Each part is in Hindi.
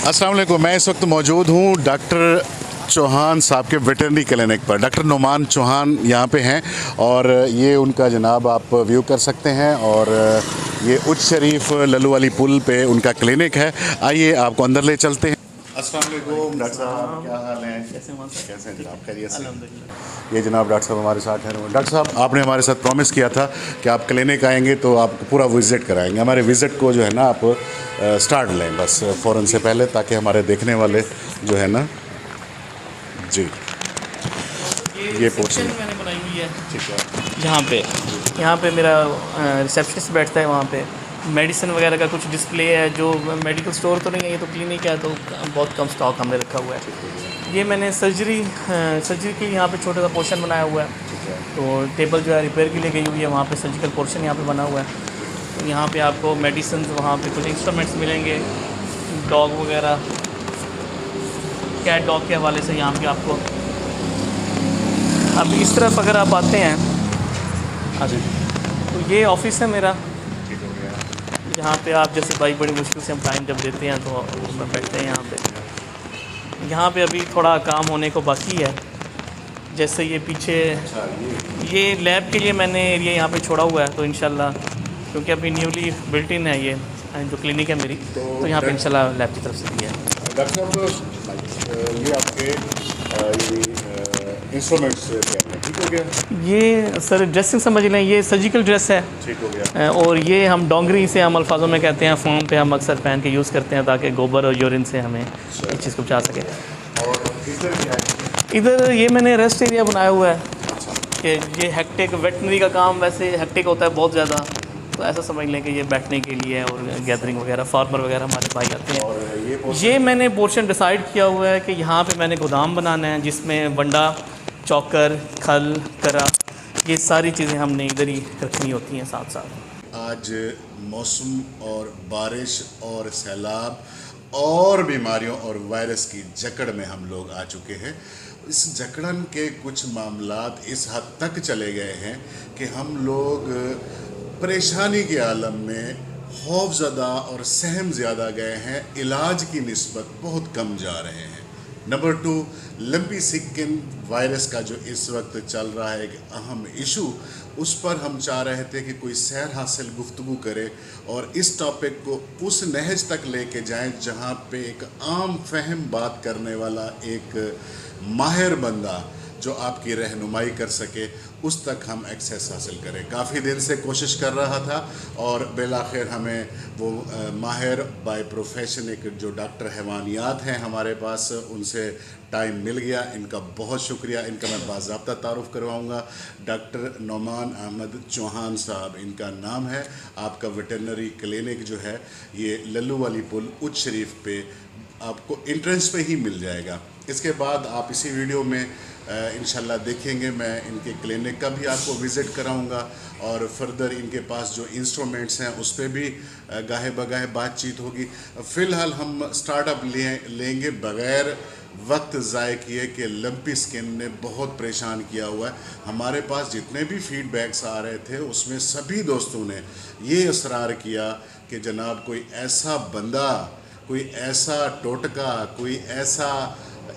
अस्सलाम वालेकुम। मैं इस वक्त मौजूद हूँ डॉक्टर चौहान साहब के वेटरनरी क्लिनिक पर। डॉक्टर नोमान चौहान यहाँ पे हैं और ये उनका जनाब आप व्यू कर सकते हैं। और ये उच्च शरीफ लल्लू वाली पुल पे उनका क्लिनिक है। आइए आपको अंदर ले चलते हैं। अस्सलाम वालेकुम डॉक्टर साहब, क्या हाल है? कैसे हैं जनाब? खैरियत से? ये जनाब डॉक्टर साहब हमारे साथ हैं। डॉक्टर साहब, आपने हमारे साथ प्रॉमिस किया था कि आप क्लिनिक आएंगे तो आपको पूरा विज़िट कराएंगे। हमारे विज़िट को जो है ना आप स्टार्ट लें बस फ़ौरन से पहले, ताकि हमारे देखने वाले जो है ना जी ये पोर्शन मैंने बनाई हुई है। ठीक है। यहाँ पे मेरा रिसेप्शनिस्ट बैठता है। वहाँ पे मेडिसिन वगैरह का कुछ डिस्प्ले है। जो मेडिकल स्टोर तो नहीं है, ये तो क्लिनिक है, तो बहुत कम स्टॉक हमने रखा हुआ है। ये मैंने सर्जरी के लिए यहाँ पे छोटा सा पोर्शन बनाया हुआ है। तो टेबल जो है रिपेयर के लिए गई हुई है, वहाँ पे सर्जिकल पोर्शन यहाँ पे बना हुआ है। तो यहाँ पे आपको मेडिसिन, वहाँ पे कुछ इंस्ट्रूमेंट्स मिलेंगे, डॉग वगैरह, कैट डॉग के हवाले से यहाँ पे आपको। अब इस तरफ अगर आप आते हैं तो ये ऑफिस है मेरा। यहाँ पे आप जैसे भाई बड़ी मुश्किल से हम टाइम जब देते हैं तो उसमें बैठते हैं यहाँ पे। यहाँ पे अभी थोड़ा काम होने को बाकी है। जैसे ये पीछे ये लैब के लिए मैंने एरिया यहाँ पे छोड़ा हुआ है, तो इंशाल्लाह क्योंकि अभी न्यूली बिल्ट इन है ये जो क्लिनिक है मेरी, तो यहाँ पे इंशाल्लाह लैब की तरफ से भी है। डॉक्टर साहब, ये आपके इंस्ट्रूमेंट्स ठीक हो गया? ये सर ड्रेसिंग समझ लें, ये सर्जिकल ड्रेस है। ठीक हो गया। और ये हम डोंगरी से हम अल्फाजों में कहते हैं, फॉर्म पे हम अक्सर पहन के यूज़ करते हैं ताकि गोबर और यूरिन से हमें इस चीज़ को बचा सके। और इधर क्या है? इधर ये मैंने रेस्ट एरिया बनाया हुआ है कि ये हेक्टिक वेटनरी का काम वैसे हेक्टिक होता है बहुत ज़्यादा, तो ऐसा समझ लें कि ये बैठने के लिए और गैदरिंग वगैरह, फार्मर वगैरह हमारे भाई आते हैं। और ये मैंने पोर्शन डिसाइड किया हुआ है कि यहाँ पे मैंने गोदाम बनाना है जिसमें वंडा, चौकर, खल, करा, ये सारी चीज़ें हमने इधर ही रखनी होती हैं साथ साथ। आज मौसम और बारिश और सैलाब और बीमारियों और वायरस की जकड़ में हम लोग आ चुके हैं। इस जकड़न के कुछ मामलात इस हद तक चले गए हैं कि हम लोग परेशानी के आलम में खौफज़दा और सहम ज़्यादा गए हैं। इलाज की निस्बत बहुत कम जा रहे हैं। नंबर 2, लंपी स्किन वायरस का जो इस वक्त चल रहा है एक अहम इशू, उस पर हम चाह रहे थे कि कोई सैर हासिल गुफ्तगू करे और इस टॉपिक को उस नहज तक लेके जाएं जहां पे एक आम फहम बात करने वाला एक माहिर बंदा जो आपकी रहनुमाई कर सके, उस तक हम एक्सेस हासिल करें। काफ़ी दिन से कोशिश कर रहा था और बिलाखिर हमें वो माहिर बाय प्रोफेशन एक जो डॉक्टर हैवानियात हैं हमारे पास, उनसे टाइम मिल गया। इनका बहुत शुक्रिया। इनका मैं बाज़ाब्ता तारुफ़ करवाऊँगा। डॉक्टर नोमान अहमद चौहान साहब इनका नाम है। आपका वेटरनरी क्लिनिक जो है ये लल्लू वाली पुल उच्च शरीफ पे आपको एंट्रेंस पे ही मिल जाएगा। इसके बाद आप इसी वीडियो में इंशाल्लाह देखेंगे, मैं इनके क्लिनिक का भी आपको विज़िट कराऊंगा और फर्दर इनके पास जो इंस्ट्रूमेंट्स हैं उस पर भी गाहे बगाहे बातचीत होगी। फ़िलहाल हम स्टार्टअप लेंगे बग़ैर वक्त ज़ाय किए कि लंपी स्किन ने बहुत परेशान किया हुआ है। हमारे पास जितने भी फीडबैक्स आ रहे थे उसमें सभी दोस्तों ने ये इसरार किया कि जनाब कोई ऐसा बंदा, कोई ऐसा टोटका, कोई ऐसा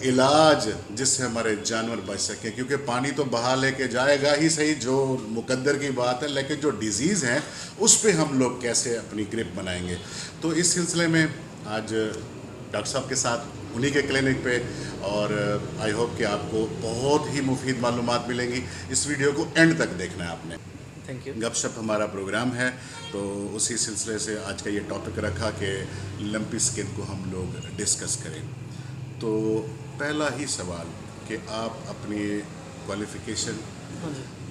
इलाज जिससे हमारे जानवर बच सकें, क्योंकि पानी तो बहा लेके जाएगा ही सही, जो मुकद्दर की बात है, लेकिन जो डिज़ीज़ हैं उस पे हम लोग कैसे अपनी ग्रिप बनाएंगे। तो इस सिलसिले में आज डॉक्टर साहब के साथ उन्हीं के क्लिनिक पे, और आई होप कि आपको बहुत ही मुफीद मालूमात मिलेंगी। इस वीडियो को एंड तक देखना है आपने। Thank you. गपशप हमारा प्रोग्राम है, तो उसी सिलसिले से आज का ये टॉपिक रखा कि लंपी स्किन को हम लोग डिस्कस करें। तो पहला ही सवाल कि आप अपनी क्वालिफ़िकेशन,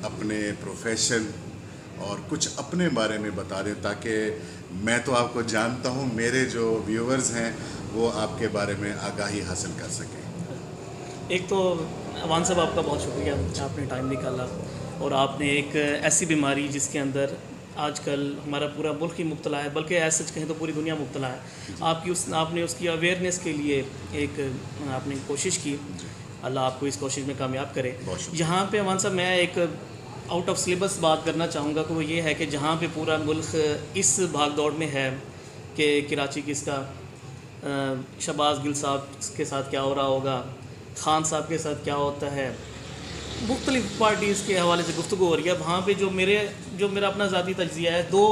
अपने प्रोफेशन और कुछ अपने बारे में बता दें, ताकि मैं तो आपको जानता हूँ, मेरे जो व्यूअर्स हैं वो आपके बारे में आगाही हासिल कर सकें। एक तो अवान साहब आपका बहुत शुक्रिया, आपने टाइम निकाला और आपने एक ऐसी बीमारी जिसके अंदर आजकल हमारा पूरा मुल्क ही मुब्तला है, बल्कि ऐसा कहें तो पूरी दुनिया मुब्तला है, आपने उसकी अवेयरनेस के लिए एक आपने कोशिश की। अल्लाह आपको इस कोशिश में कामयाब करे। यहाँ पे अमान साहब मैं एक आउट ऑफ सिलेबस बात करना चाहूँगा कि वो ये है कि जहाँ पे पूरा मुल्क इस भाग दौड़ में है कि कराची किसका शहबाज गिल साहब के साथ क्या हो रहा होगा, खान साहब के साथ क्या होता है, मुख्तलिफ पार्टीज़ के हवाले से गुफ्तगू हो रही है। वहाँ पे जो मेरा अपना ज़ाती तज्ज़िया है, दो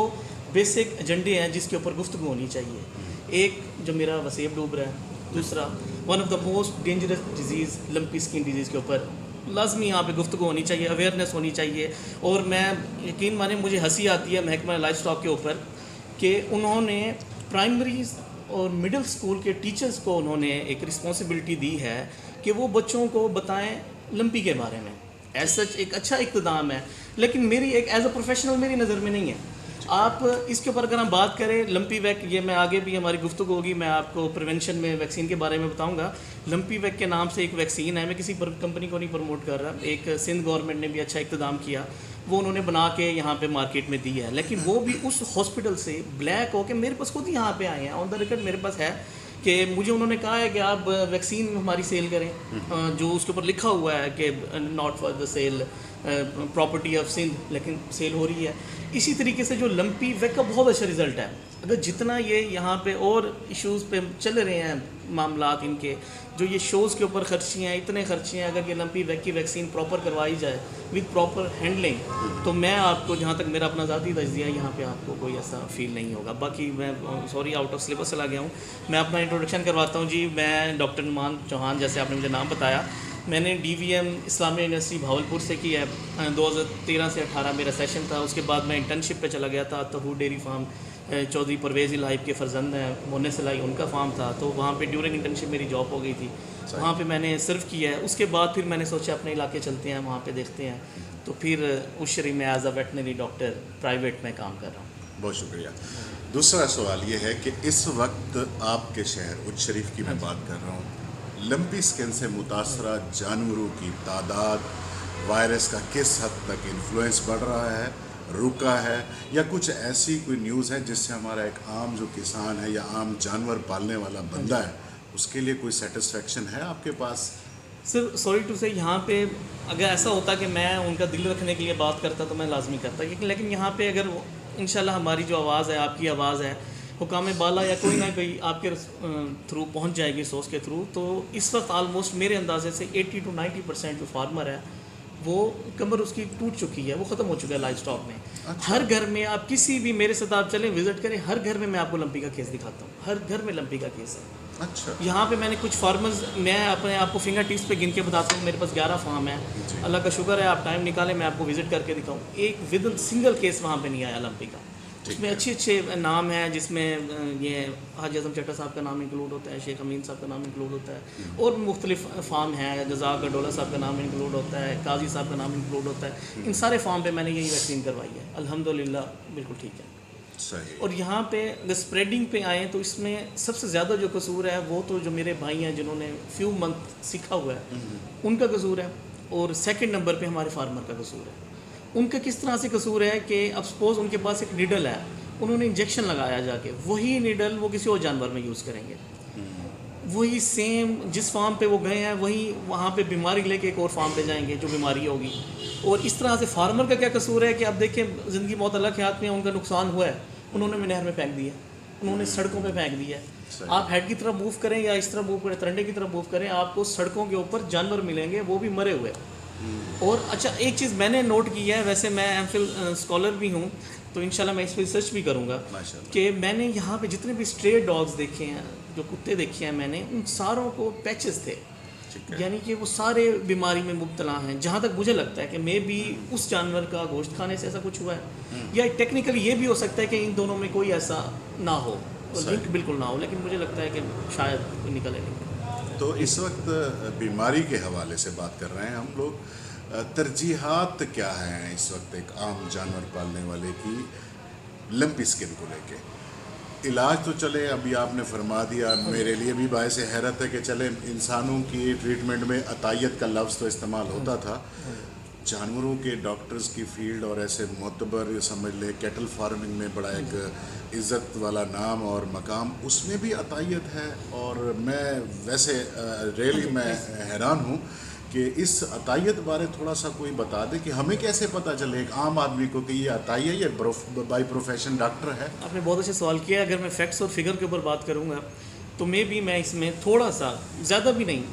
बेसिक एजेंडे हैं जिसके ऊपर गुफ्तगू होनी चाहिए। एक जो मेरा वसीब डूब रहा है, दूसरा one of the most dangerous disease lumpy skin disease के ऊपर लाजमी यहाँ पे गुफ्तगू होनी चाहिए, अवेयरनेस होनी चाहिए। और मैं यकीन माने मुझे हंसी आती है महकमा लाइफ स्टॉक के ऊपर कि उन्होंने प्राइमरी और मिडिल स्कूल के टीचर्स को उन्होंने एक रिस्पॉन्सिबिलिटी दी है कि वो बच्चों को बताएं लंपी के बारे में। एज सच एक अच्छा इक़्तिदाम है, लेकिन मेरी एक एज अ प्रोफेशनल मेरी नज़र में नहीं है। आप इसके ऊपर अगर हम बात करें लंपी वैक, ये मैं आगे भी हमारी गुफ्तगू होगी, मैं आपको प्रिवेंशन में वैक्सीन के बारे में बताऊंगा। लंपी वैक के नाम से एक वैक्सीन है, मैं किसी कंपनी को नहीं प्रमोट कर रहा, एक सिंध गवर्नमेंट ने भी अच्छा इक़्तिदाम किया, वो उन्होंने बना के यहाँ पे मार्केट में दी है, लेकिन वो भी उस हॉस्पिटल से ब्लैक हो के मेरे पास खुद यहाँ पे आए हैं, ऑन द रिकॉर्ड मेरे पास है कि मुझे उन्होंने कहा है कि आप वैक्सीन हमारी सेल करें, जो उसके ऊपर लिखा हुआ है कि not for the sale, property of Sindh, लेकिन सेल हो रही है। इसी तरीके से जो लंपी वैक का बहुत अच्छा रिज़ल्ट है। अगर जितना ये यहाँ पे और इश्यूज़ पे चल रहे हैं मामलात इनके, जो ये शोज़ के ऊपर खर्चियाँ हैं, इतने खर्चे हैं, अगर ये लंपी वैक की वैक्सीन प्रॉपर करवाई जाए विद प्रॉपर हैंडलिंग, तो मैं आपको, जहाँ तक मेरा अपना ज़ाती तज्ज़िया, यहाँ पे आपको कोई ऐसा फील नहीं होगा। बाकी मैं सॉरी आउट ऑफ सिलेबस चला गया हूँ, मैं अपना इंट्रोडक्शन करवाता हूँ जी। मैं डॉक्टर नुमान चौहान, जैसे आपने मुझे नाम बताया, मैंने DVM इस्लामिया यूनिवर्सिटी भावलपुर से की है। 2013 से 18 मेरा सेशन था। उसके बाद मैं इंटर्नशिप पे चला गया था तहूर डेयरी फार्म, चौधरी परवेज़ इलाहिब के फर्जंद हैं मोनस इलाही, उनका फार्म था, तो वहाँ पे ड्यूरिंग इंटर्नशिप मेरी जॉब हो गई थी, वहाँ पे मैंने सर्व किया है। उसके बाद फिर मैंने सोचा अपने इलाके चलते हैं, वहाँ पे देखते हैं, तो फिर उस शरीफ में as a veterinary doctor private में काम कर रहा हूँ। बहुत शुक्रिया। दूसरा सवाल ये है कि इस वक्त आपके शहर उच्च शरीफ की मैं बात कर रहा हूँ, लंपी स्किन से मुतासरा जानवरों की तादाद वायरस का किस हद तक इन्फ्लुएंस बढ़ रहा है, रुका है, या कुछ ऐसी कोई न्यूज़ है जिससे हमारा एक आम जो किसान है या आम जानवर पालने वाला बंदा है उसके लिए कोई सेटिस्फेक्शन है आपके पास? सर सॉरी टू से, यहाँ पे अगर ऐसा होता कि मैं उनका दिल रखने के लिए बात करता तो मैं लाजमी करता, लेकिन यहाँ पे अगर इंशाल्लाह हमारी जो आवाज़ है, आपकी आवाज़ है, हुकाम बाला या कोई ना कोई आपके थ्रू पहुँच जाएगी सोर्स के थ्रू, तो इस वक्त आलमोस्ट मेरे अंदाजे से 80 to 90% जो फार्मर है वो कमर उसकी टूट चुकी है, वो ख़त्म हो चुका है लाइफ स्टॉक में। अच्छा। हर घर में आप किसी भी, मेरे साथ आप चलें विज़िट करें, हर घर में मैं आपको लंपी का केस दिखाता हूँ, हर घर में लंपी का केस है। अच्छा। यहाँ पे मैंने कुछ फार्मर्स, मैं अपने आपको फिंगर टिप्स पे गिन के बताता हूँ, मेरे पास 11 फार्म है, अल्लाह का शुक्र है, आप टाइम निकालें मैं आपको विज़िट करके दिखाऊँ। एक विद इन सिंगल केस वहाँ पे नहीं आया लंपी का। उसमें अच्छे अच्छे नाम हैं, जिसमें ये हाजी आजम चट्टा साहब का नाम इंक्लूड होता है, शेख अमीन साहब का नाम इंक्लूड होता है, और मुख्तलिफ फार्म हैं, जज़ाक गडोला साहब का नाम इंक्लूड होता है, काजी साहब का नाम इंक्लूड होता है। इन सारे फार्म पे मैंने यही वैक्सीन करवाई है, अल्हम्दुलिल्लाह बिल्कुल ठीक है। सही। और यहाँ पे अगर स्प्रेडिंग पे आएँ तो इसमें सबसे ज़्यादा जो कसूर है वो तो जो मेरे भाई हैं जिन्होंने फ्यू मंथ सीखा हुआ है उनका कसूर है, और सेकंड नंबर पे हमारे फार्मर का कसूर है। उनका किस तरह से कसूर है कि अब सपोज़ उनके पास एक निडल है, उन्होंने इंजेक्शन लगाया जाके, वही निडल वो किसी और जानवर में यूज़ करेंगे, वही सेम जिस फार्म पे वो गए हैं वही वहाँ पे बीमारी लेके एक और फार्म पे जाएंगे जो बीमारी होगी। और इस तरह से फार्मर का क्या कसूर है कि आप देखें, ज़िंदगी मौत अल्लाह के हाथ में, उनका नुकसान हुआ है, उन्होंने भी नहर में फेंक दिया, उन्होंने सड़कों पे फेंक दिया है। आप हेड की तरफ मूव करें या इस तरफ मूव करें, तरंडे की तरफ मूव करें, आपको सड़कों के ऊपर जानवर मिलेंगे, वो भी मरे हुए। और अच्छा एक चीज़ मैंने नोट की है, वैसे मैं एमफिल स्कॉलर भी हूँ, तो इंशाल्लाह मैं इस पर रिसर्च भी करूँगा कि मैंने यहाँ पे जितने भी स्ट्रे डॉग्स देखे हैं, जो कुत्ते देखे हैं मैंने, उन सारों को पैचेस थे, यानी कि वो सारे बीमारी में मुब्तला हैं। जहाँ तक मुझे लगता है कि मे भी उस जानवर का गोश्त खाने से ऐसा कुछ हुआ है, या टेक्निकली ये भी हो सकता है कि इन दोनों में कोई ऐसा ना हो, लिंक बिल्कुल ना हो, लेकिन मुझे लगता है कि शायद कोई निकले नहीं। तो इस वक्त बीमारी के हवाले से बात कर रहे हैं हम लोग, तरजीहात क्या हैं इस वक्त एक आम जानवर पालने वाले की लंपी स्किन को लेके? इलाज तो चले, अभी आपने फरमा दिया, मेरे लिए भी बायस हैरत है कि चले इंसानों की ट्रीटमेंट में अतायत का लफ्ज़ तो इस्तेमाल होता था, जानवरों के डॉक्टर्स की फील्ड और ऐसे मोतबर समझ ले कैटल फार्मिंग में बड़ा एक इज़्ज़त वाला नाम और मकाम, उसमें भी अतायत है। और मैं वैसे रियली मैं हैरान हूँ कि इस अतायत बारे थोड़ा सा कोई बता दे कि हमें कैसे पता चले एक आम आदमी को कि ये अतायत, ये बाई प्रोफेशन डॉक्टर है। आपने बहुत अच्छा सवाल किया। अगर मैं फैक्ट्स और फिगर के ऊपर बात करूँगा तो मे भी मैं इसमें थोड़ा सा, ज़्यादा भी नहीं,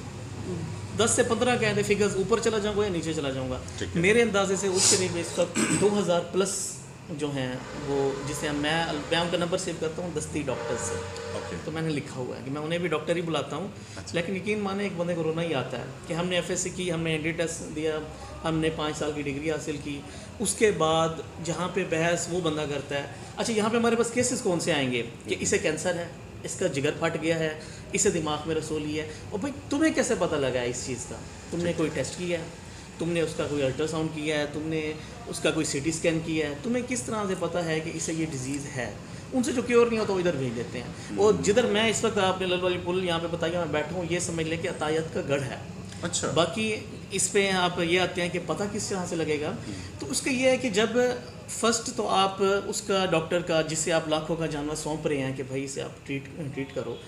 10 से 15 कहते फिगर्स ऊपर चला जाऊँगा या नीचे चला जाऊँगा। मेरे अंदाजे से उस करीब इस वक्त 2000 प्लस जो हैं वो, जिसे मैं उनका नंबर सेव करता हूँ दस्ती डॉक्टर्स से। तो मैंने लिखा हुआ है कि मैं उन्हें भी डॉक्टर ही बुलाता हूँ। लेकिन यकीन माने एक बंदे को रोना ही आता है कि हमने एफएससी की, हमने एनडी टेस्ट दिया, हमने 5 साल की डिग्री हासिल की, उसके बाद जहाँ पे बहस वो बंदा करता है, अच्छा यहाँ पे हमारे पास केसेस कौन से आएंगे कि इसे कैंसर है, इसका जिगर फट गया है, इसे दिमाग में रसोली है। और भाई तुम्हें कैसे पता लगा है इस चीज़ का? तुमने कोई टेस्ट किया है? तुमने उसका कोई अल्ट्रासाउंड किया है? तुमने उसका कोई सीटी स्कैन किया है? तुम्हें किस तरह से पता है कि इसे ये डिजीज़ है? उनसे जो क्योर नहीं होता वो इधर भेज देते हैं। और जिधर मैं इस वक्त आपने लल वाली पुल यहाँ पे बताया मैं बैठा हूँ, ये समझ लें कि अतायत का गढ़ है। अच्छा। बाकी इस पे आप ये आते हैं कि पता किस तरह से लगेगा, तो उसका ये है कि जब फर्स्ट तो आप उसका डॉक्टर का, जिससे आप लाखों का जानवर सौंप रहे हैं कि भाई इसे आप ट्रीट करो,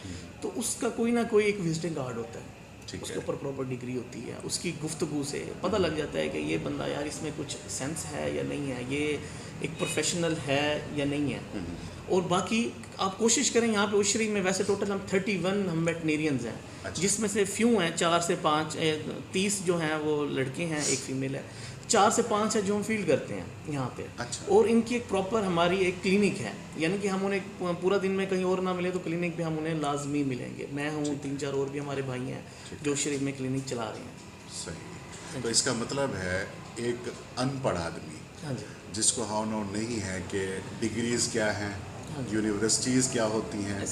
तो उसका कोई ना कोई एक विजिटिंग कार्ड होता है, उसके ऊपर प्रॉपर डिग्री होती है, उसकी गुफ्तगू से पता लग जाता है कि ये बंदा यार इसमें कुछ सेंस है या नहीं है, ये एक प्रोफेशनल है या नहीं है। और बाकी आप कोशिश करें, यहाँ पे उशरी में वैसे टोटल हम 31 हम वेटनेरियंस हैं। अच्छा। जिसमें से फ्यू हैं 4 से 5, 30 जो हैं वो लड़के हैं, एक फीमेल है, 4 से 5 है जो हम फील्ड करते हैं यहाँ पे। अच्छा। और इनकी एक प्रॉपर हमारी एक क्लिनिक है, यानी कि हम उन्हें पूरा दिन में कहीं और ना मिले तो क्लिनिक पे हम उन्हें लाजमी मिलेंगे। मैं हूँ, 3-4 और भी हमारे भाई हैं जो शरीफ में क्लिनिक चला रहे हैं। सही। तो इसका मतलब है एक अनपढ़ आदमी, हाँ जी, जिसको हाउ नो नहीं है कि डिग्रीज़ क्या हैं, यूनिवर्सिटीज़ क्या होती हैं,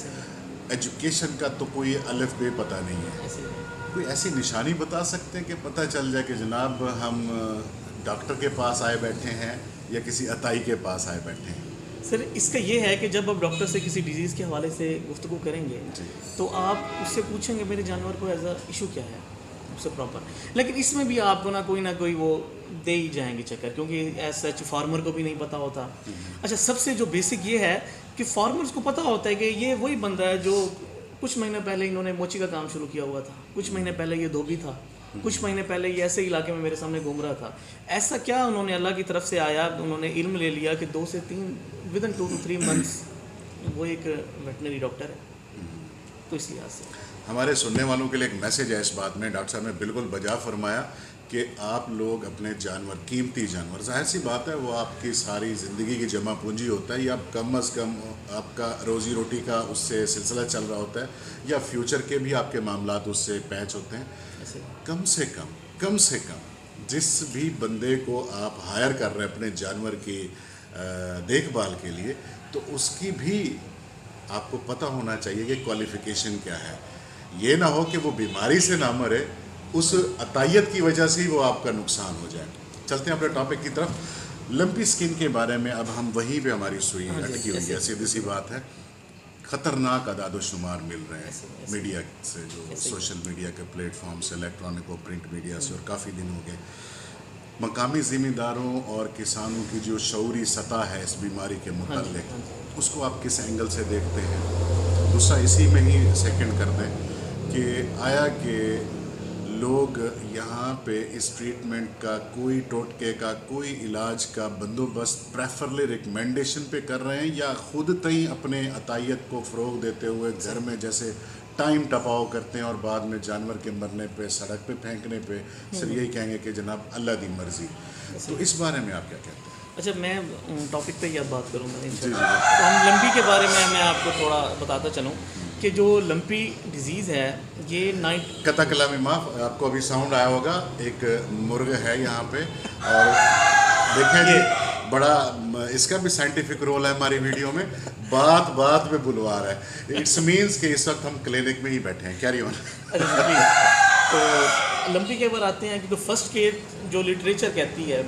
एजुकेशन का तो कोई अलिफ बे पता नहीं है, कोई ऐसी निशानी बता सकते हैं कि पता चल जाए कि जनाब हम डॉक्टर के पास आए बैठे हैं या किसी अताई के पास आए बैठे हैं? सर इसका ये है कि जब आप डॉक्टर से किसी डिजीज़ के हवाले से गुफ्तगू करेंगे तो आप उससे पूछेंगे मेरे जानवर को एज अ इशू क्या है, उससे प्रॉपर। लेकिन इसमें भी आपको ना कोई वो दे ही जाएंगे चक्कर, क्योंकि एज सच फार्मर को भी नहीं पता होता। अच्छा, सबसे जो बेसिक ये है कि फार्मर्स को पता होता है कि ये वही बंदा है जो कुछ महीने पहले इन्होंने मोची का काम शुरू किया हुआ था, कुछ महीने पहले ये धोबी था, कुछ महीने पहले ये ऐसे इलाके में मेरे सामने घूम रहा था। ऐसा क्या उन्होंने अल्लाह की तरफ से आया, उन्होंने इल्म ले लिया कि 2 से 3 विदिन 2 to 3 मंथ्स वो एक वेटनरी डॉक्टर है। तो इस लिहाज से हमारे सुनने वालों के लिए एक मैसेज है इस बात में, डॉक्टर साहब ने बिल्कुल बजा फरमाया कि आप लोग अपने जानवर, कीमती जानवर, जाहिर सी बात है वो आपकी सारी ज़िंदगी की जमा पूंजी होता है, या कम अज़ कम आपका रोज़ी रोटी का उससे सिलसिला चल रहा होता है, या फ्यूचर के भी आपके मामलात उससे पैच होते हैं। कम से कम जिस भी बंदे को आप हायर कर रहे हैं अपने जानवर की देखभाल के लिए, तो उसकी भी आपको पता होना चाहिए कि क्वालिफ़िकेशन क्या है। ये ना हो कि वो बीमारी से ना मरे, उस अतायत की वजह से ही वो आपका नुकसान हो जाए। चलते हैं अपने टॉपिक की तरफ। लंपी स्किन के बारे में अब हम वहीं पे हमारी सुई अटकी हुई है, सीधी सी बात है। ख़तरनाक अदाद-ओ-शुमार मिल रहे हैं मीडिया से, जो सोशल मीडिया के प्लेटफॉर्म से, इलेक्ट्रॉनिक और प्रिंट मीडिया से, और काफ़ी दिन हो गए। मकामी ज़िम्मेदारों और किसानों की जो शऊरी सतह है इस बीमारी के मुताल्लिक, उसको आप किस एंगल से देखते हैं? दूसरा इसी में ही सेकंड कर दें कि आया कि लोग यहाँ पे इस ट्रीटमेंट का कोई टोटके का, कोई इलाज का बंदोबस्त प्रेफरली रिकमेंडेशन पे कर रहे हैं, या खुद तई अपने अतायत को फ़रोग देते हुए घर में जैसे टाइम टपाव करते हैं और बाद में जानवर के मरने पे, सड़क पे फेंकने पे सिर्फ यही कहेंगे कि जनाब अल्लाह दी मर्ज़ी। तो इस बारे में आप क्या कहते हैं? अच्छा, मैं टॉपिक पे यह बात करूँगा इंशाल्लाह। तो हम लंपी के बारे में मैं आपको थोड़ा बताता चलूँ कि जो लंपी डिजीज़ है ये कता कलामी माफ़, आपको अभी साउंड आया होगा, एक मुर्ग है यहाँ पे, और देखें जी बड़ा इसका भी साइंटिफिक रोल है हमारी वीडियो में, बात में बुलवा रहा है। इट्स मीन्स कि इस वक्त हम क्लिनिक में ही बैठे हैं। Carry on. तो लंपी के ऊपर आते हैं कि तो फर्स्ट केस जो लिटरेचर कहती है,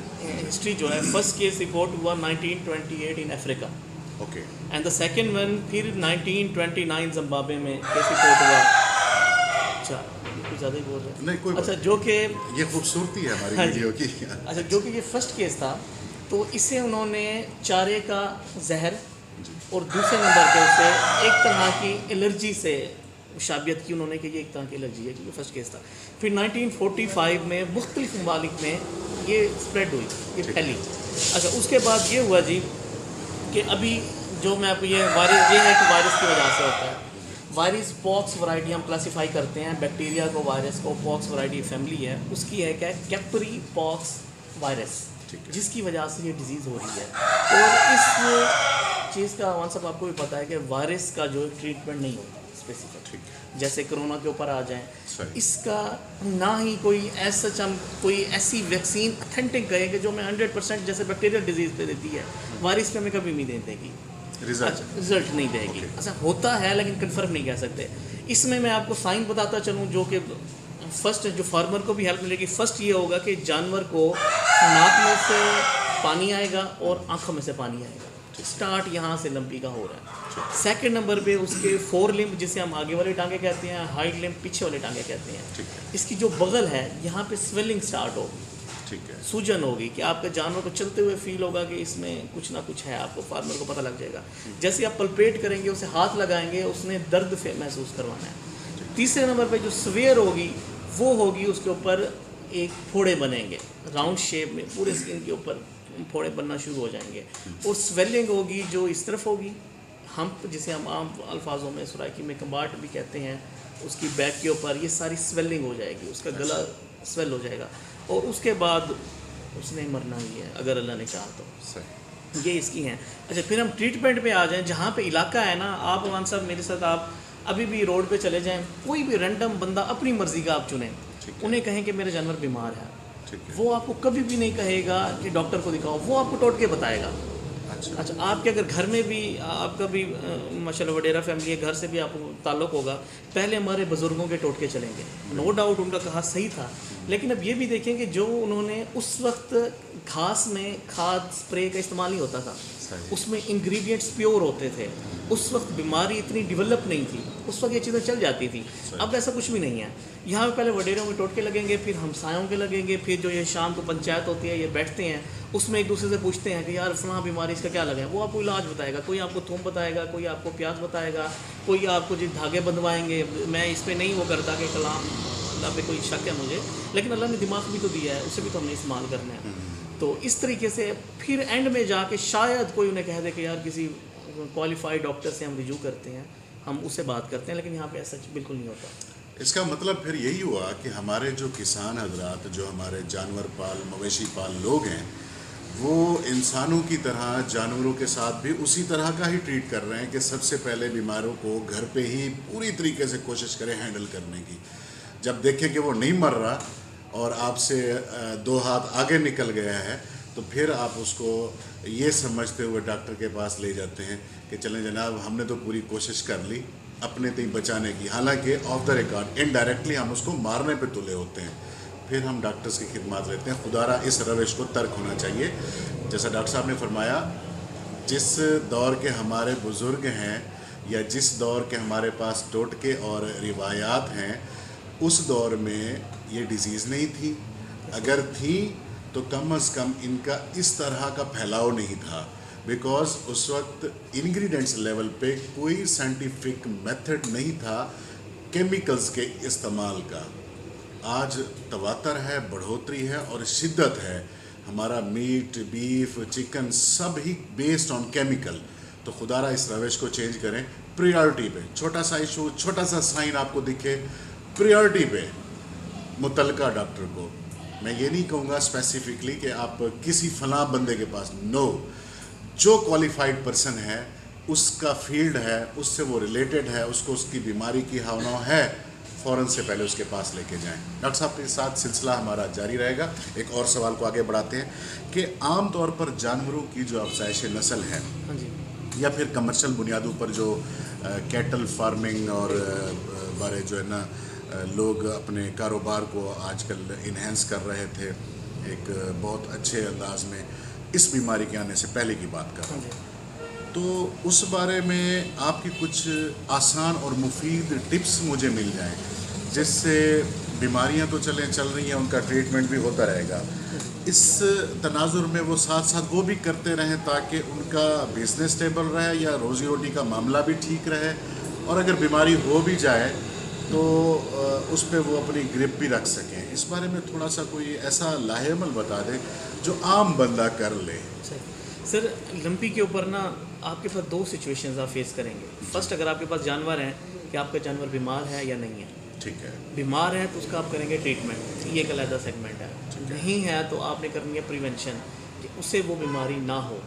हिस्ट्री जो है, फर्स्ट केस रिपोर्ट हुआ 1928 in Africa. Okay. And the second one फिर 1929 जिम्बाब्वे में केस रिपोर्ट हुआ। अच्छा, कुछ ज़्यादा ही बोल रहे हैं। नहीं कोई अच्छा, जो कि ये खूबसूरती है हमारी वीडियो की। अच्छा, जो कि ये फर्स्ट केस था, तो इससे उन्होंने चारे का जहर और दूसरे नंबर पे उसे एक तरह की एलर्जी से शाबियत की उन्होंने कि ये एक तरह की एलर्जी है, क्योंकि फर्स्ट केस था। फिर 1945 में मुख्तलिफ ममालिक में ये स्प्रेड हुई, ये फैली। अच्छा, उसके बाद ये हुआ जी कि अभी जो मैं आपको ये है कि वायरस की वजह से होता है। वायरस पॉक्स वैरायटी हम क्लासिफाई करते हैं, बैक्टीरिया को, वायरस को, पॉक्स वैरायटी फैमिली है, उसकी है क्या, कैप्री पॉक्स वायरस, जिसकी वजह से ये डिजीज़ हो रही है। और इस चीज़ का वन सब आपको भी पता है कि वायरस का जो ट्रीटमेंट नहीं होता स्पेसिफिक, जैसे कोरोना के ऊपर आ जाएं, इसका ना ही कोई ऐसा हम कोई ऐसी वैक्सीन अथेंटिक कहे कि जो हमें 100% जैसे बैक्टीरियल डिजीज़ पे देती है, वायरस पे हमें कभी उम्मीद नहीं देगी, रिजल्ट नहीं देगी। अच्छा होता है लेकिन कंफर्म नहीं कह सकते। इसमें मैं आपको साइन बताता चलूँ जो कि फर्स्ट जो फार्मर को भी हेल्प मिलेगी। फर्स्ट ये होगा कि जानवर को नाक में से पानी आएगा और आंखों में से पानी आएगा, स्टार्ट यहाँ से लंपी का हो रहा है। सेकंड नंबर पे उसके 4 लिम्ब जिसे हम आगे वाले टांगे कहते हैं, हाइड लिम्ब पीछे वाले टांगे कहते हैं, इसकी जो बगल है यहाँ पे स्वेलिंग स्टार्ट होगी, ठीक है, सूजन होगी कि आपके जानवर को चलते हुए फील होगा कि इसमें कुछ ना कुछ है, आपको फार्मर को पता लग जाएगा। जैसे आप पल्पेट करेंगे, उसे हाथ लगाएंगे, उसने दर्द महसूस करवाना है। तीसरे नंबर पे जो स्वेयर होगी वो होगी, उसके ऊपर एक फोड़े बनेंगे राउंड शेप में, पूरे स्किन के ऊपर फोड़े बनना शुरू हो जाएंगे। और स्वेलिंग होगी जो इस तरफ होगी, हम जिसे हम आम अल्फाजों में सुराखी में कम्बाट भी कहते हैं, उसकी बैक के ऊपर ये सारी स्वेलिंग हो जाएगी, उसका गला स्वेल हो जाएगा और उसके बाद उसने मरना ही है अगर अल्लाह ने चाहा तो। ये इसकी हैं। अच्छा फिर हम ट्रीटमेंट पे आ जाएं। जहाँ पे इलाका है ना, आप मान साहब मेरे साथ आप अभी भी रोड पे चले जाएं, कोई भी रैंडम बंदा अपनी मर्ज़ी का आप चुनें, उन्हें कहें कि मेरे जानवर बीमार है, वो आपको कभी भी नहीं कहेगा कि डॉक्टर को दिखाओ, वो आपको टोट के बताएगा। अच्छा आपके अगर घर में भी आपका भी माशाल्लाह वडेरा फैमिली है, घर से भी आपको ताल्लुक़ होगा, पहले हमारे बुज़ुर्गों के टोटके चलेंगे, नो डाउट उनका कहा सही था, लेकिन अब ये भी देखें कि जो उन्होंने उस वक्त घास में खाद स्प्रे का इस्तेमाल नहीं होता था, उसमें इंग्रेडिएंट्स प्योर होते थे, उस वक्त बीमारी इतनी डेवलप नहीं थी, उस वक्त ये चीज़ें चल जाती थी। अब ऐसा कुछ भी नहीं है। यहाँ पे पहले वडेरों में टोटके लगेंगे, फिर हमसायों के लगेंगे, फिर जो ये शाम को पंचायत होती है ये बैठते हैं, उसमें एक दूसरे से पूछते हैं कि यार फलां बीमारी इसका क्या लगा है, वो आपको इलाज बताएगा, कोई आपको थूम बताएगा, कोई आपको प्याज बताएगा, कोई आपको जो धागे बंधवाएंगे। मैं इस पर नहीं वो करता कि कलाम अल्लाह पे कोई शक है मुझे, लेकिन अल्लाह ने दिमाग भी तो दिया है, उसे भी तो हमने इस्तेमाल करना है। तो इस तरीके से फिर एंड में जाके शायद कोई उन्हें कह दे कि यार किसी क्वालिफाइड डॉक्टर से हम रिव्यू करते हैं, हम उससे बात करते हैं, लेकिन यहाँ पे ऐसा बिल्कुल नहीं होता। इसका मतलब फिर यही हुआ कि हमारे जो किसान हजरात, जो हमारे जानवर पाल मवेशी पाल लोग हैं, वो इंसानों की तरह जानवरों के साथ भी उसी तरह का ही ट्रीट कर रहे हैं कि सबसे पहले बीमारों को घर पे ही पूरी तरीके से कोशिश करें हैंडल करने की। जब देखें कि वो नहीं मर रहा और आपसे 2 हाथ आगे निकल गया है, तो फिर आप उसको ये समझते हुए डॉक्टर के पास ले जाते हैं कि चलें जनाब, हमने तो पूरी कोशिश कर ली अपने तक बचाने की, हालांकि ऑफ द रिकॉर्ड इनडायरेक्टली हम उसको मारने पे तुले होते हैं। फिर हम डॉक्टर्स की खिदमत लेते हैं। खुदारा इस रविश को तर्क होना चाहिए। जैसा डॉक्टर साहब ने फरमाया, जिस दौर के हमारे बुज़ुर्ग हैं या जिस दौर के हमारे पास टोटके और रिवायात हैं, उस दौर में ये डिज़ीज़ नहीं थी, अगर थी तो कम अज़ कम इनका इस तरह का फैलाव नहीं था, बिकॉज़ उस वक्त इंग्रेडिएंट्स लेवल पे कोई साइंटिफिक मेथड नहीं था केमिकल्स के इस्तेमाल का। आज तवातर है, बढ़ोतरी है और शिद्दत है। हमारा मीट, बीफ, चिकन सब ही बेस्ड ऑन केमिकल। तो खुदारा इस रविश को चेंज करें। प्रायोरिटी पे छोटा सा इशू, छोटा सा साइन आपको दिखे, प्रायोरिटी पे मुतलका डॉक्टर को। मैं ये नहीं कहूँगा स्पेसिफिकली कि आप किसी फलां बंदे के पास, नो, जो क्वालिफाइड पर्सन है, उसका फील्ड है, उससे वो रिलेटेड है, उसको उसकी बीमारी की हावनाव है, फ़ौरन से पहले उसके पास लेके जाएं। डॉक्टर साहब के साथ सिलसिला हमारा जारी रहेगा। एक और सवाल को आगे बढ़ाते हैं कि आम तौर पर जानवरों की जो अफज़ाइश नस्ल है या फिर कमर्शियल बुनियादों पर जो कैटल फार्मिंग और बारे जो है ना लोग अपने कारोबार को आजकल इन्हेंस कर रहे थे एक बहुत अच्छे अंदाज में, इस बीमारी के आने से पहले की बात कर रहा हूँ, तो उस बारे में आपकी कुछ आसान और मुफीद टिप्स मुझे मिल जाएं, जिससे बीमारियां तो चल रही हैं, उनका ट्रीटमेंट भी होता रहेगा, इस तनाजुर में वो साथ साथ वो भी करते रहें ताकि उनका बिजनेस स्टेबल रहे या रोज़ी रोटी का मामला भी ठीक रहे, और अगर बीमारी हो भी जाए तो उस पर वो अपनी ग्रिप भी रख सकें। इस बारे में थोड़ा सा कोई ऐसा लाहेमल बता दें जो आम बंदा कर ले। सर लंपी के ऊपर ना आपके पास 2 सिचुएशंस आप फेस करेंगे। फर्स्ट, अगर आपके पास जानवर हैं कि आपका जानवर बीमार है या नहीं है। ठीक है। बीमार है तो उसका आप करेंगे ट्रीटमेंट, ये एक अलग सेगमेंट है। नहीं है तो आपने करनी है प्रिवेंशन, कि उससे वो बीमारी ना हो।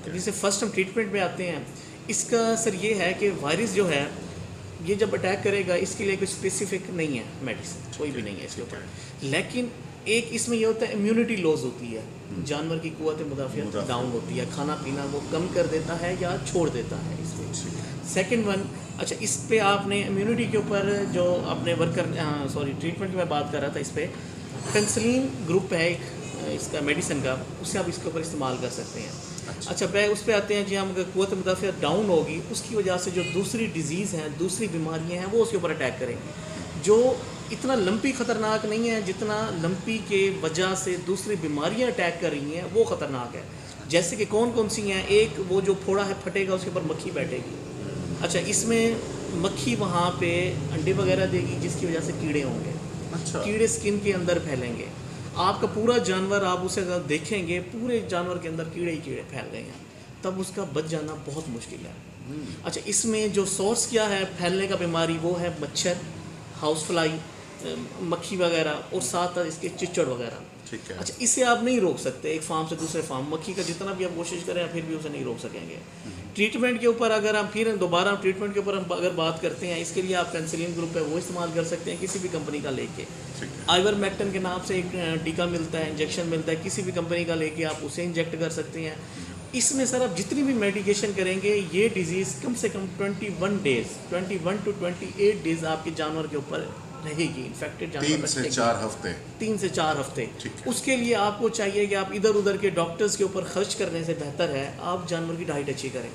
तो जैसे फर्स्ट हम ट्रीटमेंट में आते हैं, इसका सर ये है कि वायरस जो है ये जब अटैक करेगा इसके लिए कुछ स्पेसिफिक नहीं है मेडिसिन, कोई भी नहीं है इसके ऊपर। लेकिन एक इसमें ये होता है इम्यूनिटी लॉस होती है, जानवर की कुव्वत मुदाफ़ियत डाउन होती है, खाना पीना वो कम कर देता है या छोड़ देता है इसमें। सेकंड वन, अच्छा इस पे आपने इम्यूनिटी के ऊपर जो अपने ट्रीटमेंट की मैं बात कर रहा था, इस पर पेंसिलिन ग्रुप है एक इसका मेडिसिन का, उससे आप इसके ऊपर इस्तेमाल कर सकते हैं। अच्छा पे उस पर आते हैं जी, हम अगर कुव्वत मुदाफ़ियत डाउन होगी उसकी वजह से जो दूसरी डिजीज़ हैं, दूसरी बीमारियां हैं, वो उसके ऊपर अटैक करेंगी, जो इतना लंपी ख़तरनाक नहीं है जितना लंपी के वजह से दूसरी बीमारियां अटैक कर रही हैं वो ख़तरनाक है। जैसे कि कौन कौन सी हैं, एक वो जो फोड़ा है फटेगा उसके ऊपर मक्खी बैठेगी। अच्छा इसमें मक्खी वहाँ पे अंडे वगैरह देगी जिसकी वजह से कीड़े होंगे। अच्छा। कीड़े स्किन के अंदर फैलेंगे, आपका पूरा जानवर, आप उसे अगर देखेंगे पूरे जानवर के अंदर कीड़े ही कीड़े फैल गए हैं, तब उसका बच जाना बहुत मुश्किल है। अच्छा इसमें जो सोर्स क्या है फैलने का बीमारी, वो है मच्छर, हाउस फ्लाई, मक्खी वगैरह, और साथ साथ इसके चिचड़ वगैरह। ठीक है। अच्छा इसे आप नहीं रोक सकते एक फार्म से दूसरे फार्म, मक्खी का जितना भी आप कोशिश करें फिर भी उसे नहीं रोक सकेंगे। ट्रीटमेंट के ऊपर अगर हम फिर दोबारा ट्रीटमेंट के ऊपर हम अगर बात करते हैं, इसके लिए आप पेंसिलिन ग्रुप है वो इस्तेमाल कर सकते हैं किसी भी कंपनी का लेके। आइवरमेक्टिन के नाम से एक टीका मिलता है, इंजेक्शन मिलता है, किसी भी कंपनी का लेके आप उसे इंजेक्ट कर सकते हैं। इसमें सर आप जितनी भी मेडिकेशन करेंगे ये डिजीज़ कम से कम 21 डेज़ 21 to 28 डेज़ आपके जानवर के ऊपर रहेगी, इन्फेक्टेड जानवर 3 से 4 हफ्ते। 3 से 4 हफ्ते। उसके लिए आपको चाहिए कि आप इधर उधर के डॉक्टर्स के ऊपर खर्च करने से बेहतर है आप जानवर की डाइट अच्छी करें।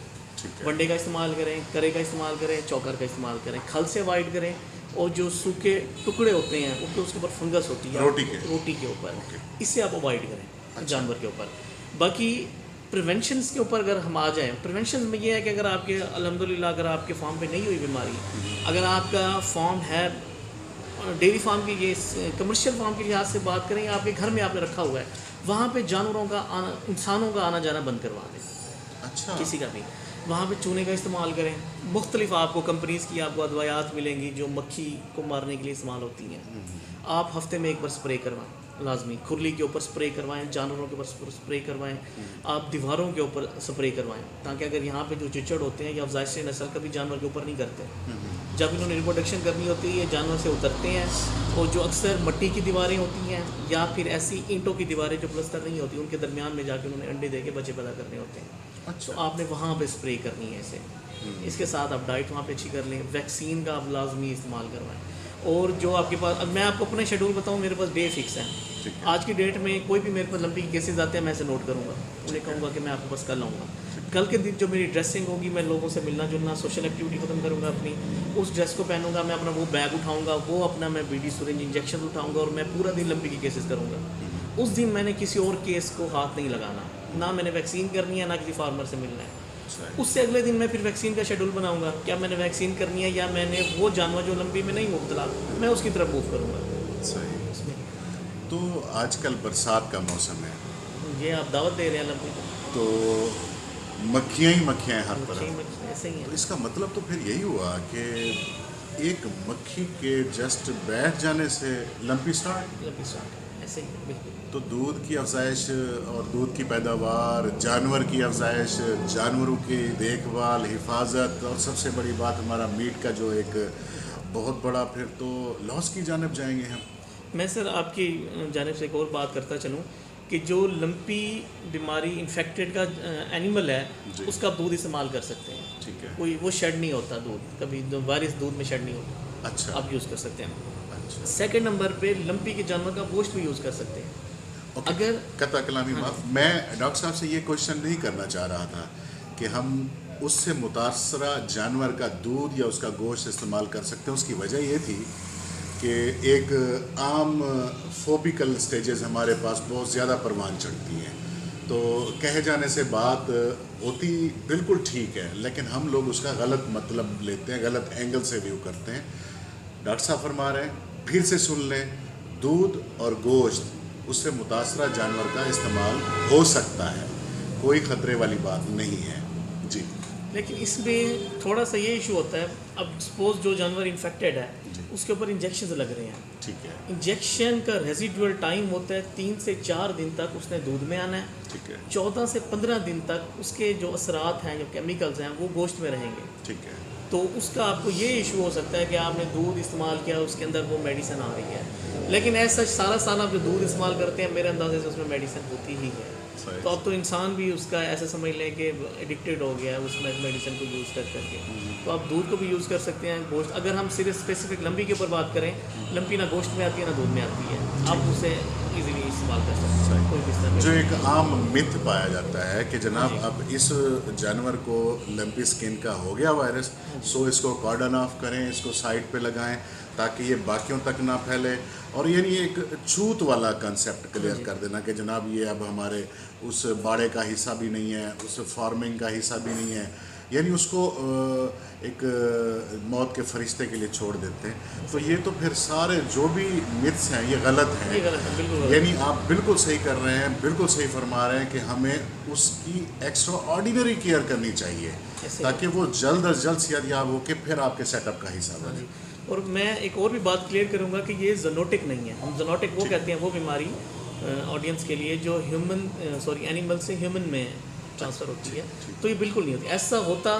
वनडे का इस्तेमाल करें, करे का इस्तेमाल करें, चौकर का इस्तेमाल करें, खल से अवॉइड करें, और जो सूखे टुकड़े होते हैं उसके ऊपर फंगस होती है रोटी के ऊपर, इससे आप अवॉइड करें जानवर के ऊपर। बाकी प्रिवेंशन के ऊपर अगर हम आ जाएं, प्रिवेंशन में ये है कि अगर आपके अल्हम्दुलिल्लाह अगर आपके फार्म पे नहीं हुई बीमारी, अगर आपका फार्म है डेयरी फार्म की, ये कमर्शियल फार्म के लिहाज से बात करें, आपके घर में आपने रखा हुआ है, वहाँ पे जानवरों का आना, इंसानों का आना जाना बंद करवा दें। अच्छा। किसी का भी वहाँ पे चूने का इस्तेमाल करें। मुख्तलिफ आपको कंपनीज़ की आपको अदवायात मिलेंगी जो मक्खी को मारने के लिए इस्तेमाल होती हैं। आप हफ्ते में एक बार स्प्रे करवाएं, लाजमी खुरली के ऊपर स्प्रे करवाएं, जानवरों के ऊपर स्प्रे करवाएं, आप दीवारों के ऊपर स्प्रे करवाएं, ताकि अगर यहाँ पे जो चिचड़ होते हैं या अफजाइश नस्ल कभी जानवर के ऊपर नहीं करते, जब इन्होंने रिप्रोडक्शन करनी होती है जानवर से उतरते हैं, और जो अक्सर मिट्टी की दीवारें होती हैं या फिर ऐसी ईंटों की दीवारें जो प्लस्तर नहीं होती, उनके दरमियान में जाके उन्होंने अंडे दे के बच्चे पैदा करने होते हैं। अच्छा। तो आपने वहाँ पे स्प्रे करनी है इसे। इसके साथ आप डाइट वहाँ पे अच्छी कर लें, वैक्सीन का आप लाजमी इस्तेमाल करवाएं, और जो आपके पास, अब मैं आपको अपना शेड्यूल बताऊँ, मेरे पास डे फिक्स है। आज की डेट में कोई भी मेरे पास लंपी के केसेस आते हैं, मैं इसे नोट करूँगा, उन्हें कहूँगा कि मैं आपके पास कल आऊँगा। कल के दिन जो मेरी ड्रेसिंग होगी, मैं लोगों से मिलना जुलना, सोशल एक्टिविटी ख़त्म करूँगा अपनी, उस ड्रेस को पहनूंगा, मैं अपना वो बैग उठाऊँगा, वो अपना मैं बीडी सिरिंज इंजेक्शन उठाऊँगा, और मैं पूरा दिन लंपी के केसेस करूँगा। उस दिन मैंने किसी और केस को हाथ नहीं लगाना, ना मैंने वैक्सीन करनी है, ना किसी फार्मर से मिलना है। उससे अगले दिन मैं फिर वैक्सीन का शेड्यूल बनाऊंगा, क्या मैंने वैक्सीन करनी है या मैंने वो जानवर जो लंबी में नहीं मुब्तला, मैं उसकी तरफ मूव करूँगा। सही। तो आजकल बरसात का मौसम है, ये आप दावत दे रहे हैं लंबी तो मक्खियाँ ही मक्खियाँ हैं हर तरफ। ऐसे ही है। तो इसका मतलब तो फिर यही हुआ कि एक मक्खी के जस्ट बैठ जाने से लंपी स्टार्ट ऐसे ही है, बिल्कुल। तो दूध की अफजाइश और दूध की पैदावार, जानवर की अफजाइश, जानवरों की देखभाल, हिफाजत, और सबसे बड़ी बात हमारा मीट का जो एक बहुत बड़ा, फिर तो लॉस की जानब जाएंगे हम। मैं सर आपकी जानिब से एक और बात करता चलूँ कि जो लंपी बीमारी इन्फेक्टेड का एनिमल है, उसका आप दूध इस्तेमाल कर सकते हैं। ठीक है। कोई वो शेड नहीं होता दूध, कभी वायरस दूध में शेड नहीं होता। अच्छा। आप यूज़ कर सकते हैं। अच्छा। सेकंड नंबर पे लंपी के जानवर का गोश्त भी यूज़ कर सकते हैं। Okay. अगर कता कलामी माफ, मैं डॉक्टर साहब से ये क्वेश्चन नहीं करना चाह रहा था कि हम उससे मुतासरा जानवर का दूध या उसका गोश्त इस्तेमाल कर सकते हैं। उसकी वजह ये थी कि एक आम फोबिकल स्टेजेस हमारे पास बहुत ज़्यादा परवान चढ़ती हैं, तो कहे जाने से बात होती बिल्कुल ठीक है, लेकिन हम लोग उसका गलत मतलब लेते हैं, गलत एंगल से व्यू करते हैं। डॉक्टर साहब फरमा रहे हैं, फिर से सुन लें, दूध और गोश्त उससे मुतासरा जानवर का इस्तेमाल हो सकता है, कोई ख़तरे वाली बात नहीं है। जी। लेकिन इसमें थोड़ा सा ये इशू होता है, अब सपोज जो जानवर इन्फेक्टेड है उसके ऊपर इंजेक्शन लग रहे हैं। ठीक है। इंजेक्शन का रेजिडुअल टाइम होता है 3 से 4 दिन तक उसने दूध में आना है। ठीक है। 14 से 15 दिन तक उसके जो असरात हैं, जो केमिकल्स हैं, वो गोश्त में रहेंगे। ठीक है। तो उसका आपको ये इशू हो सकता है कि आपने दूध इस्तेमाल किया, उसके अंदर वो मेडिसिन आ रही है। लेकिन ऐसा सारा साल आप जो दूध इस्तेमाल करते हैं, मेरे अंदाजे से उसमें मेडिसिन होती ही है। तो अब तो इंसान भी उसका ऐसा समझ लें कि एडिक्टेड हो गया है उसमें मेडिसिन को यूज़ कर करके। तो आप दूध को भी यूज़ कर सकते हैं, गोश्त। अगर हम सिर्फ स्पेसिफिक लंबी के ऊपर बात करें, लंबी ना गोश्त में आती है ना दूध में आती है, आप उसे इजीली इस्तेमाल कर सकते हैं कोई भी इस्तेमाल। जो एक आम मिथ पाया जाता है कि जनाब अब इस जानवर को लंपी स्किन का हो गया वायरस, सो इसको कॉर्डन ऑफ करें, इसको साइड पे लगाएं ताकि ये बाकियों तक ना फैले, और यानी एक छूत वाला कंसेप्ट क्लियर कर देना कि जनाब ये अब हमारे उस बाड़े का हिस्सा भी नहीं है, उस फार्मिंग का हिस्सा भी नहीं है, यानी उसको एक मौत के फरिश्ते के लिए छोड़ देते हैं। तो ये तो फिर सारे जो भी मिथ्स हैं ये गलत हैं। ये गलत है, बिल्कुल गलत। यानी आप बिल्कुल सही कर रहे हैं, बिल्कुल सही फरमा रहे हैं कि हमें उसकी एक्स्ट्रा ऑर्डिनरी केयर करनी चाहिए ताकि वो जल्द अज जल्द सेहतयाब होकर फिर आपके सेटअप का हिस्सा बने। और मैं एक और भी बात क्लियर करूंगा कि ये ज़ोनोटिक नहीं है। हम ज़ोनोटिक वो कहते हैं वो बीमारी ऑडियंस के लिए जो एनिमल से ह्यूमन में ट्रांसफ़र होती है, तो ये बिल्कुल नहीं होती। ऐसा होता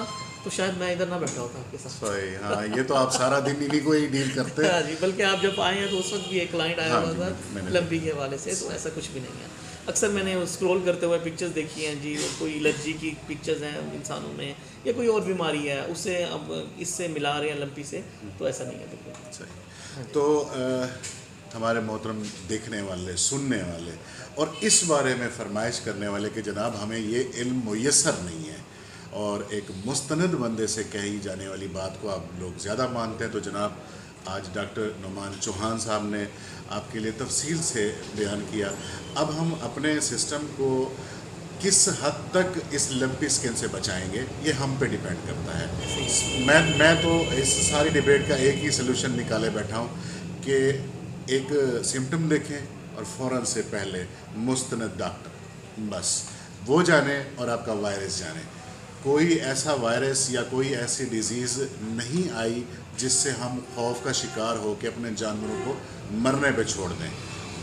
तो शायद मैं इधर ना बैठा होता आपके साथ। सही, हाँ, ये तो आप सारा दिन इन्हीं को ही डील करते हैं। हाँ जी, बल्कि आप जब आए हैं तो उस वक्त भी एक क्लाइंट आया हुआ था मैंने लंबी के हवाले से, तो ऐसा कुछ भी नहीं है। अक्सर मैंने स्क्रॉल करते हुए पिक्चर्स देखी हैं जी, कोई एलर्जी की पिक्चर्स हैं इंसानों में या कोई और बीमारी है, उससे अब इससे मिला रहे हैं लंपी से, तो ऐसा नहीं है बिल्कुल। सही। तो हमारे मोहतरम देखने वाले, सुनने वाले और इस बारे में फरमाइश करने वाले कि जनाब हमें ये इल्म मुयस्सर नहीं है और एक मुस्तनद बंदे से कही जाने वाली बात को आप लोग ज़्यादा मानते हैं, तो जनाब आज डॉक्टर नुमान चौहान साहब ने आपके लिए तफसील से बयान किया। अब हम अपने सिस्टम को किस हद तक इस लंपी स्किन से बचाएंगे ये हम पे डिपेंड करता है। मैं तो इस सारी डिबेट का एक ही सलूशन निकाले बैठा हूँ कि एक सिम्टम देखें और फ़ौरन से पहले मुस्तनद डॉक्टर, बस वो जाने और आपका वायरस जाने। कोई ऐसा वायरस या कोई ऐसी डिज़ीज़ नहीं आई जिससे हम खौफ का शिकार हो के अपने जानवरों को मरने पे छोड़ दें।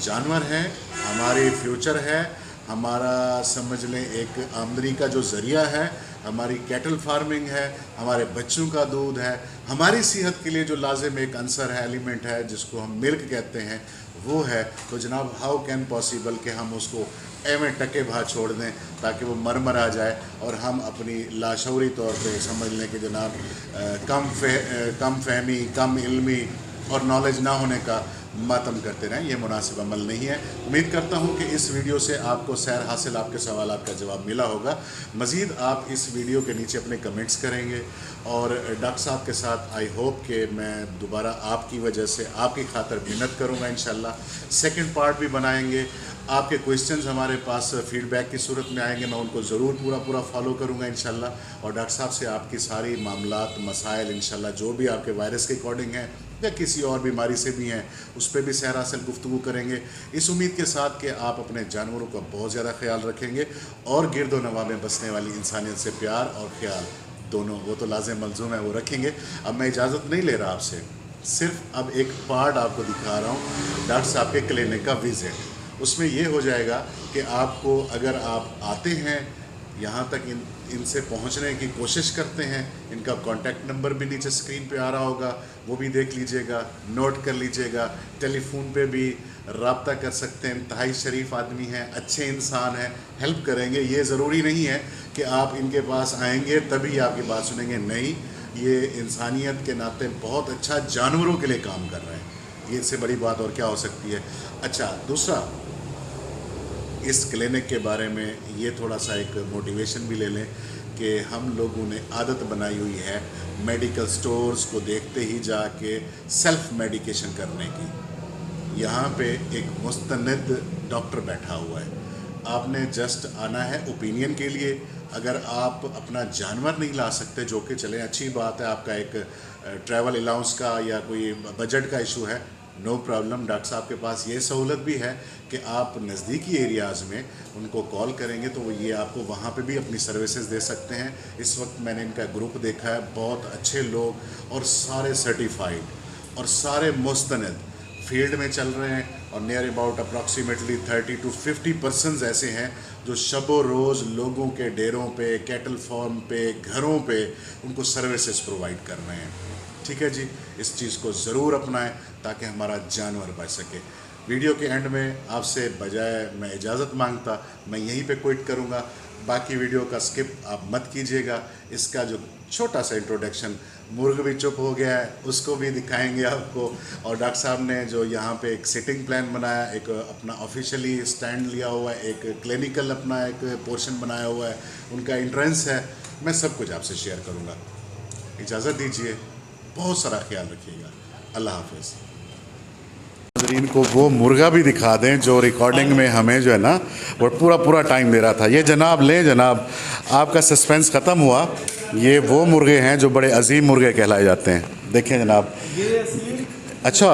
जानवर हैं, हमारी फ्यूचर है, हमारा समझ लें एक आमदनी का जो ज़रिया है, हमारी कैटल फार्मिंग है, हमारे बच्चों का दूध है, हमारी सेहत के लिए जो लाजिम एक अंसर है, एलिमेंट है जिसको हम मिल्क कहते हैं, वो है। तो जनाब हाउ कैन पॉसिबल कि हम उसको एवं टके भा छोड़ दें ताकि वो मर आ जाए और हम अपनी लाशौरी तौर पे समझ लें कि जनाब कम फहमी, कम इल्मी और नॉलेज ना होने का मातम करते रहें। ये मुनासिब अमल नहीं है। उम्मीद करता हूँ कि इस वीडियो से आपको सैर हासिल, आपके सवालात का जवाब मिला होगा। मज़ीद आप इस वीडियो के नीचे अपने कमेंट्स करेंगे और डॉक्टर साहब के साथ आई होप कि मैं दोबारा आपकी वजह से आपकी खातर मेहनत करूँगा। इंशाल्लाह सेकंड पार्ट भी बनाएंगे। आपके क्वेश्चंस हमारे पास फीडबैक की सूरत में आएंगे, मैं उनको ज़रूर पूरा फॉलो करूँगा इंशाल्लाह। और डॉक्टर साहब से आपकी सारी मामलात, मसाइल इंशाल्लाह जो भी आपके वायरस के अकॉर्डिंग हैं या किसी और बीमारी से भी हैं उस पर भी सैर हासिल गुफ्तगू करेंगे, इस उम्मीद के साथ कि आप अपने जानवरों का बहुत ज़्यादा ख्याल रखेंगे और गिरद व नवा में बसने वाली इंसानियत से प्यार और ख्याल दोनों, वो तो लाज़िम मलज़ूम है, वो रखेंगे। अब मैं इजाज़त नहीं ले रहा आपसे, सिर्फ अब एक पार्ट आपको दिखा रहा हूँ डॉक्टर साहब के क्लिनिक का विज़िट। उसमें ये हो जाएगा कि आपको अगर आप आते हैं यहाँ तक, इनसे पहुँचने की कोशिश करते हैं, इनका कॉन्टैक्ट नंबर भी नीचे स्क्रीन पे आ रहा होगा, वो भी देख लीजिएगा, नोट कर लीजिएगा। टेलीफोन पे भी रब्ता कर सकते हैं। इंतहाई शरीफ आदमी हैं, अच्छे इंसान हैं, हेल्प करेंगे। ये ज़रूरी नहीं है कि आप इनके पास आएंगे तभी आपकी बात सुनेंगे, नहीं, ये इंसानियत के नाते बहुत अच्छा जानवरों के लिए काम कर रहे हैं। ये इससे बड़ी बात और क्या हो सकती है। अच्छा, दूसरा, इस क्लिनिक के बारे में ये थोड़ा सा एक मोटिवेशन भी ले लें कि हम लोगों ने आदत बनाई हुई है मेडिकल स्टोर्स को देखते ही जाके सेल्फ मेडिकेशन करने की। यहाँ पे एक मुस्तनद डॉक्टर बैठा हुआ है, आपने जस्ट आना है ओपिनियन के लिए। अगर आप अपना जानवर नहीं ला सकते, जो कि चलें अच्छी बात है, आपका एक ट्रैवल अलाउंस का या कोई बजट का इशू है, नो प्रॉब्लम। डॉक्टर साहब के पास ये सहूलत भी है कि आप नज़दीकी एरियाज़ में उनको कॉल करेंगे तो वो ये आपको वहाँ पे भी अपनी सर्विसेज दे सकते हैं। इस वक्त मैंने इनका ग्रुप देखा है, बहुत अच्छे लोग और सारे सर्टिफाइड और सारे मुस्तनद फील्ड में चल रहे हैं, और नियर अबाउट अप्रॉक्सीमेटली 30 to 50% ऐसे हैं जो शबो रोज़ लोगों के डेरों पे, कैटल फार्म पे, घरों पे उनको सर्विसेज प्रोवाइड कर रहे हैं। ठीक है जी, इस चीज़ को ज़रूर अपनाएं ताकि हमारा जानवर बच सके। वीडियो के एंड में आपसे बजाय मैं इजाज़त मांगता, मैं यहीं पे क्विट करूँगा। बाकी वीडियो का स्किप आप मत कीजिएगा। इसका जो छोटा सा इंट्रोडक्शन, मुर्ग भी चुप हो गया है, उसको भी दिखाएंगे आपको। और डॉक्टर साहब ने जो यहाँ पे एक सिटिंग प्लान बनाया, एक अपना ऑफिशियली स्टैंड लिया हुआ है, एक क्लिनिकल अपना एक पोर्शन बनाया हुआ है, उनका एंट्रेंस है, मैं सब कुछ आपसे शेयर करूँगा। इजाज़त दीजिए, बहुत सारा ख्याल रखिएगा। अल्लाह हाफिज़। नाज़रीन को वो मुर्गा भी दिखा दें जो रिकॉर्डिंग में हमें जो है ना वो पूरा टाइम दे रहा था। ये जनाब लें जनाब, आपका सस्पेंस ख़त्म हुआ। ये वो मुर्गे हैं जो बड़े अजीम मुर्गे कहलाए जाते हैं। देखें जनाब, अच्छा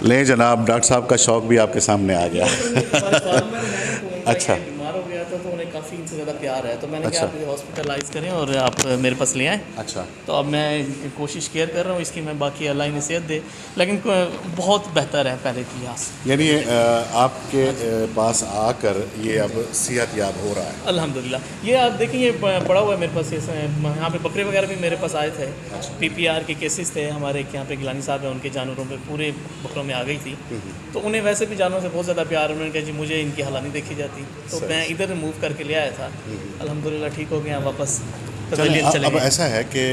लें जनाब, डॉक्टर साहब का शौक़ भी आपके सामने आ गया। अच्छा, बीमार हो गया था तो उन्हें काफ़ी इनसे ज़्यादा प्यार है, तो मैंने अच्छा। कहा आप हॉस्पिटलाइज करें और आप मेरे पास ले आएँ। अच्छा, तो अब मैं कोशिश केयर कर रहा हूँ इसकी, मैं बाकी अल्लाह इन्हें सेहत दे, लेकिन बहुत बेहतर है पहले के लिहाज से। यानी आपके पास आकर ये अब सेहत याब हो रहा है। अल्हम्दुलिल्लाह। ये आप देखें, ये पड़ा हुआ है मेरे पास, यहाँ पे बकरे वगैरह भी मेरे पास आए थे। PPR के केसेस थे हमारे यहाँ पे, गिलानी साहब हैं, उनके जानवरों पे पूरे बकरों में आ गई थी। तो उन्हें वैसे भी जानवरों से बहुत ज़्यादा प्यार, उन्होंने कहा जी मुझे इनकी हला नहीं देखी जाती, तो मैं इधर मूव करके ले आया था। अल्हम्दुलिल्लाह ठीक हो गया वापस। चलें, अब ऐसा है कि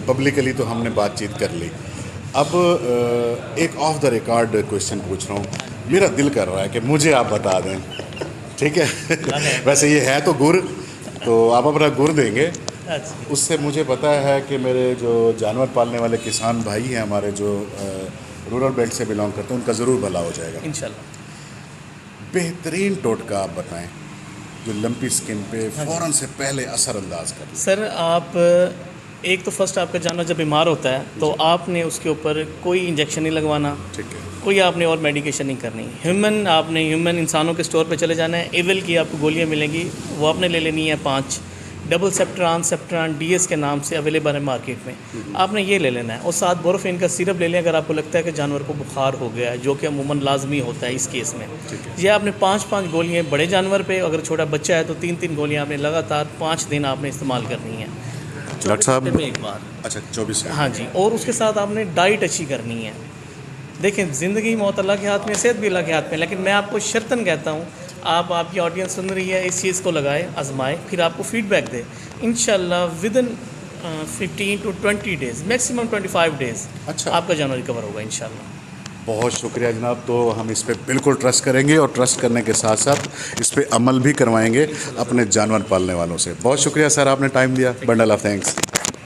पब्लिकली तो हमने बातचीत कर ली, अब एक ऑफ द रिकॉर्ड क्वेश्चन पूछ रहा हूँ। मेरा दिल कर रहा है कि मुझे आप बता दें, ठीक है? वैसे ये है तो गुर, तो आप अपना गुर देंगे। उससे मुझे पता है कि मेरे जो जानवर पालने वाले किसान भाई हैं हमारे, जो रूरल बेल्ट से बिलोंग करते हैं, उनका ज़रूर भला हो जाएगा इंशाल्लाह। बेहतरीन टोटका आप बताएं जो लंपी स्किन पे फ़ौरन से पहले असर अंदाज कर। सर आप एक तो फर्स्ट आपका जानवर जब बीमार होता है तो आपने उसके ऊपर कोई इंजेक्शन नहीं लगवाना, ठीक है, कोई आपने और मेडिकेशन नहीं करनी। ह्यूमन इंसानों के स्टोर पे चले जाना है, एविल की आपको गोलियां मिलेंगी, वो आपने ले लेनी है 5। डबल सेप्ट्रान DS के नाम से अवेलेबल है मार्केट में, आपने ये ले लेना है। और साथ बोरोफिन का सिरप ले लें अगर आपको लगता है कि जानवर को बुखार हो गया है, जो कि अमूमन लाजमी होता है इस केस में। ये आपने 5-5 गोलियाँ बड़े जानवर पे, अगर छोटा बच्चा है तो 3-3 गोलियाँ आपने लगातार 5 दिन आपने इस्तेमाल करनी है, डॉक्टर साहब में एक बार। अच्छा, 24 हाँ जी, और उसके साथ आपने डाइट अच्छी करनी है। देखें, ज़िंदगी मौत अल्लाह के हाथ में, सेहत भी अल्लाह के हाथ में, लेकिन मैं आपको शर्तन कहता हूँ, आपकी ऑडियंस सुन रही है, इस चीज़ को लगाए, आजमाए, फिर आपको फीडबैक दे। इंशाल्लाह within 15 to 20 days, maximum 25 days अच्छा, आपका जानवर रिकवर होगा इंशाल्लाह। बहुत शुक्रिया जनाब। तो हम इस पर बिल्कुल ट्रस्ट करेंगे और ट्रस्ट करने के साथ साथ इस पर अमल भी करवाएंगे अपने जानवर पालने वालों से। बहुत शुक्रिया सर, आपने टाइम दिया। Bundle of thanks.